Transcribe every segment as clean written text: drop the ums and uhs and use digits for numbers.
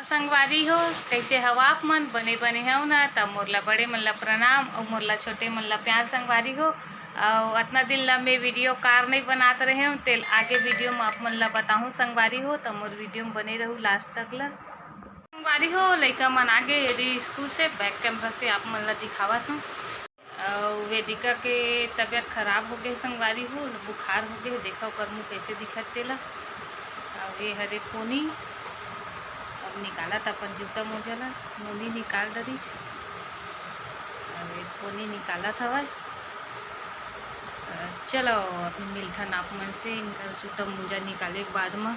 संगवारी हो कैसे हवा आप मन बने बने हो ना। तब मोरला बड़े मन ला प्रणाम और मोरला छोटे मन ला प्यार संगवारी हो। और इतना दिन ला मैं वीडियो कार नहीं बनाते रहे हूँ तेल आगे वीडियो में आप मन ला बताऊँ संगवारी हो। तब मोर वीडियो में बने रहूँ लास्ट तक ला संगवारी हो। लड़का मन आगे यदि स्कूल से बैक कैमरा से आप मन ला दिखावत हूँ। और वेदिका के तबीयत खराब हो गई संगवारी हो, बुखार हो गए। देखा कर मुँह कैसे दिखत तेला। और ये हरे पोनी अब निकाला था अपन जूता मोजा ला नोनी निकाल डरी। अरे पोनी निकाला था भाई। चलो अभी मिलता नाप मन से इनका जूता मोजा निकाले के बाद में।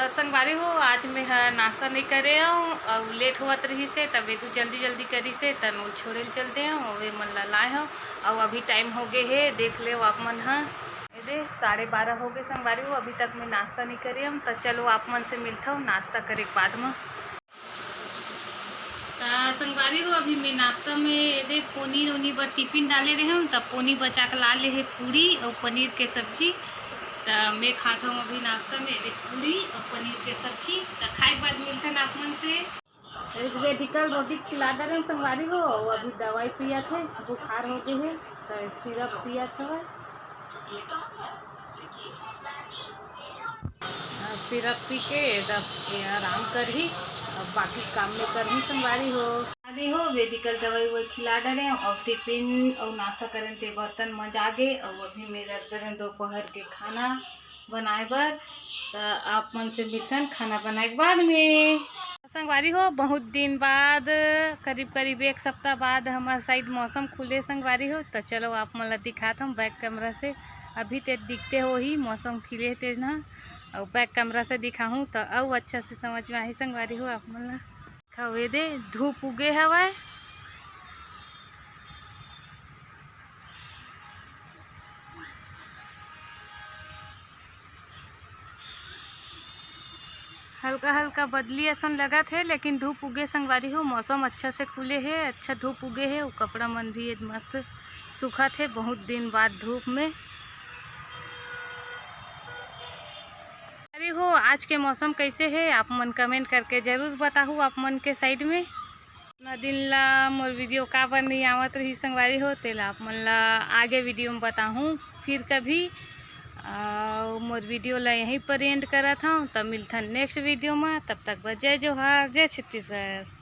संगवारी हो आज मैं नाश्ता नहीं करे हूँ और लेट होत रही से तब तू जल्दी जल्दी करी से तन छोड़े चलते हैं और वे मन ला लाए हूँ। और अभी टाइम हो गए है देख ले आप मन है देख 12:30 हो गए संगवारी हो। अभी तक मैं नाश्ता नहीं करे हम तो चलो आप मन से मिलता हूँ नाश्ता करे के बाद में। संगवारी हो अभी मैं नाश्ता में दे पोनी ओनी बर टिफिन डाले रहे हूँ तब पोनी बचा के ला ले है पूरी और पनीर के सब्जी। तो मैं खाता हूँ अभी नाश्ता में दे पूरी और पनीर के सब्जी। तो खाए के बाद मिलता है आप मन से। एक मेडिकल रोटी खिला दे रहे संगवारी हो। अभी दवाई पिया थे बुखार हो गए है तो सिरप पिया था। सिरप पी के तब आराम कर ही अब बाकी काम में कर ही संगवारी हो। अरे हो मेडिकल दवाई वही खिला डरे और टिफिन और नाश्ता करें थे बर्तन मजा गे। और अभी मेरा करें दोपहर के खाना बनाए बर। तो आप मन से मिलते खाना बनाए के बाद में संगवारी हो। बहुत दिन बाद करीब करीब एक सप्ताह बाद हमारे साइड मौसम खुले संगवारी हो। तो चलो आप मन ला दिखाता हूँ बैक कैमरा से। अभी ते दिखते हो ही मौसम खिले थे ना और बैक कैमरा से दिखाऊँ तो और अच्छा से समझ में आई संगवारी हो। आप मन ला खावे दे धूप उगे हवा। हल्का हल्का बदली ऐसा लगा थे लेकिन धूप उगे संगवारी हो। मौसम अच्छा से खुले है अच्छा धूप उगे है। और कपड़ा मन भी मस्त सूखा थे बहुत दिन बाद धूप में। अरे हो आज के मौसम कैसे है आप मन कमेंट करके ज़रूर बताऊँ आप मन के साइड में। इतना दिन ला मोर वीडियो का पर नहीं आवत रही संगवारी हो तेला आप मन ला आगे वीडियो में बताऊँ फिर कभी। मोर वीडियो ला यहीं पर एंड करा था। तब मिलता नेक्स्ट वीडियो में तब तक जय जोहार जय छत्तीसगढ़।